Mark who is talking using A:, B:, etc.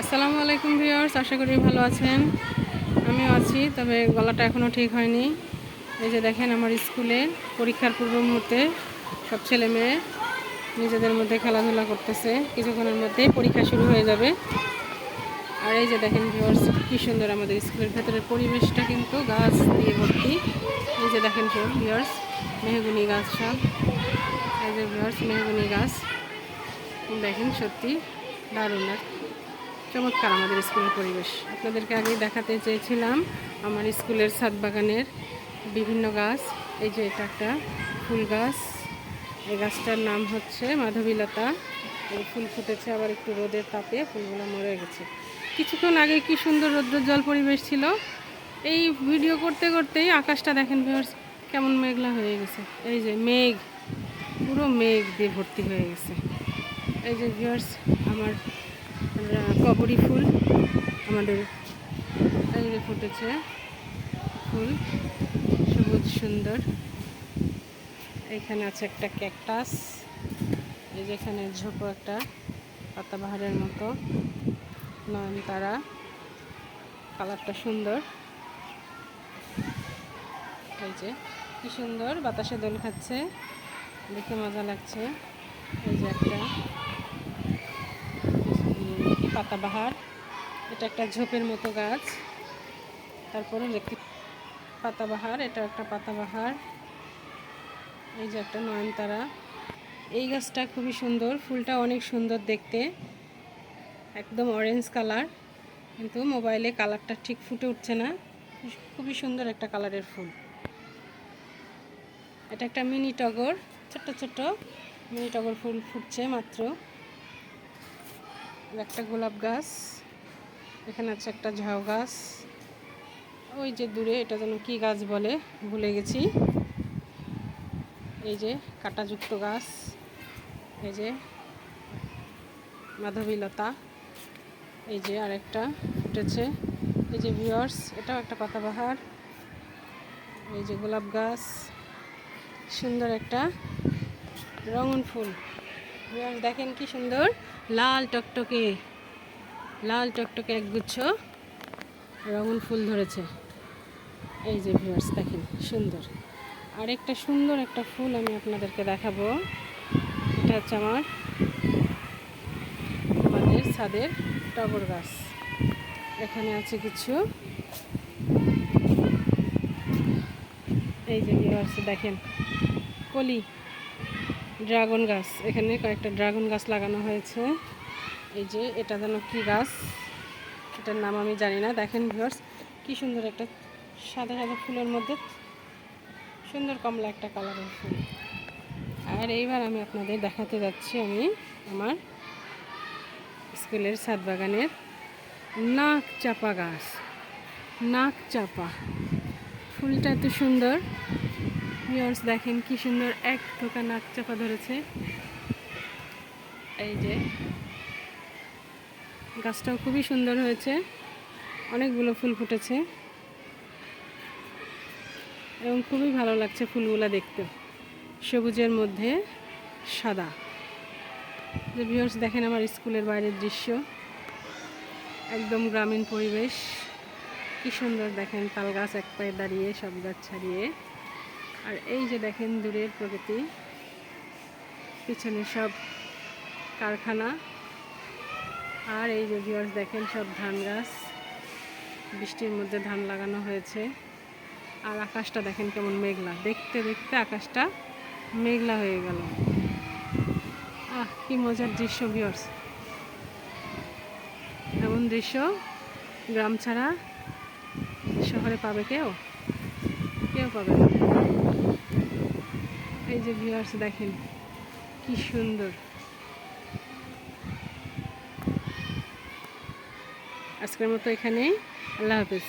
A: আসসালামু আলাইকুম ভিউয়ার্স, আশা করি ভালো আছেন। আমিও আছি, তবে গলাটা এখনও ঠিক হয়নি। এই যে দেখেন, আমার স্কুলে পরীক্ষার পূর্ব মুহূর্তে সব ছেলে মেয়ে নিজেদের মধ্যে খেলাধুলা করতেছে। কিছুক্ষণের মধ্যেই পরীক্ষা শুরু হয়ে যাবে। আর এই যে দেখেন ভিউয়ার্স, কী সুন্দর আমাদের স্কুলের ভেতরের পরিবেশটা, কিন্তু গাছ দিয়ে ভর্তি। এই যে দেখেন সব ভিউয়ার্স, মেহগনি গাছ সব। এই যে ভিউয়ার্স, মেহগনি গাছ দেখেন, সত্যি দারুণ আর চমৎকার আমাদের স্কুলের পরিবেশ। আপনাদেরকে আগেই দেখাতে চেয়েছিলাম আমার স্কুলের ছাদ বাগানের বিভিন্ন গাছ। এই যে এটা একটা ফুল গাছ, এই গাছটার নাম হচ্ছে মাধবীলতা। এই ফুল ফুটেছে, আবার একটু রোদের তাপে ফুলগুলো মরে গেছে। কিছুক্ষণ আগে কি সুন্দর রৌদ্রোজ্জ্বল পরিবেশ ছিল। এই ভিডিও করতে করতেই আকাশটা দেখেন ভিউয়ার্স, কেমন মেঘলা হয়ে গেছে। এই যে মেঘ, পুরো মেঘ দিয়ে ভর্তি হয়ে গেছে। এই যে ভিউয়ার্স, আমার কবরী ফুল আমাদের এই যে ফুটেছে, ফুল সবুজ সুন্দর। এখানে আছে একটা ক্যাকটাস, এই যে এখানে ঝোপো একটা পাতাবাহারের মতো, নয়নতারা, কালারটা সুন্দর। এই যে কি সুন্দর বাতাসে দোল খাচ্ছে, দেখে মজা লাগছে। এই যে একটা পাতাবাহার, এটা একটা ঝোপের মতো গাছ। তারপরে দেখতে পাতাবাহার, এটা একটা পাতাবাহার। এই যে একটা নয়নতারা। এই গাছটা খুবই সুন্দর, ফুলটা অনেক সুন্দর দেখতে, একদম অরেঞ্জ কালার, কিন্তু মোবাইলে কালারটা ঠিক ফুটে উঠছে না। খুবই সুন্দর একটা কালারের ফুল। এটা একটা মিনি টগর, ছোট্ট ছোট্ট মিনি টগর ফুল ফুটছে মাত্র। একটা গোলাপ গাছ, এখানে আছে একটা ঝাউ গাছ। ওই যে দূরে এটা যেন কি গাছ বলে, ভুলে গেছি। এই যে কাঁটাযুক্ত গাছ, এই যে মাধবীলতা। এই যে আরেকটা ফুটেছে। এই যে ভিউয়ার্স, এটাও একটা পাতাবাহার। এই যে গোলাপ গাছ, সুন্দর একটা রঙিন ফুল। ভিউয়ার্স দেখেন কি সুন্দর, লাল টকটকে, লাল টকটকে একগুচ্ছ রঙিন ফুল ধরেছে। এই যে ভিউয়ার্স দেখেন সুন্দর। আরেকটা সুন্দর একটা ফুল আমি আপনাদেরকে দেখাবো। এটা হচ্ছে আমাদের ছাদের টগর গাছ। এখানে আছে কিছু, এই যে ভিউয়ার্স দেখেন কলি ড্রাগন গাছ, এখানে কয়েকটা ড্রাগন গাছ লাগানো হয়েছে। এই যে এটা যেন কি গাছ, এটার নাম আমি জানি না। দেখেন ভিউয়ার্স, কি সুন্দর একটা সাদা সাদা ফুলের মধ্যে সুন্দর কমলা একটা কালারের ফুল। আর এইবার আমি আপনাদের দেখাতে যাচ্ছি আমি আমার স্কুলের ছাদ বাগানের নাক চাপা গাছ। নাক চাপা ফুলটা এত সুন্দর ভিউয়ার্স, দেখেন কি সুন্দর, এক থোকা নাক চাপা ধরেছে। এই যে গাছটাও খুবই সুন্দর হয়েছে, অনেকগুলো ফুল ফুটেছে এবং খুবই ভালো লাগছে ফুলগুলো দেখতে, সবুজের মধ্যে সাদা। যে ভিউয়ার্স দেখেন আমার স্কুলের বাইরের দৃশ্য, একদম গ্রামীণ পরিবেশ, কি সুন্দর দেখেন, তাল গাছ এক পায়ে দাঁড়িয়ে, সব গাছ ছাড়িয়ে। আর এই যে দেখেন দূরের প্রকৃতি, পিছনে সব কারখানা। আর এই যে ভিউয়ার্স দেখেন সব ধান গাছ, বৃষ্টির মধ্যে ধান লাগানো হয়েছে। আর আকাশটা দেখেন কেমন মেঘলা, দেখতে দেখতে আকাশটা মেঘলা হয়ে গেল। কি মজার দৃশ্য ভিউয়ার্স, এমন দৃশ্য গ্রাম ছাড়া শহরে পাবে কেউ? কেউ পাবে না। এই যে ভিউয়ার্স দেখেন কি সুন্দর। আজকের মতো এখানেই, আল্লাহ হাফেজ।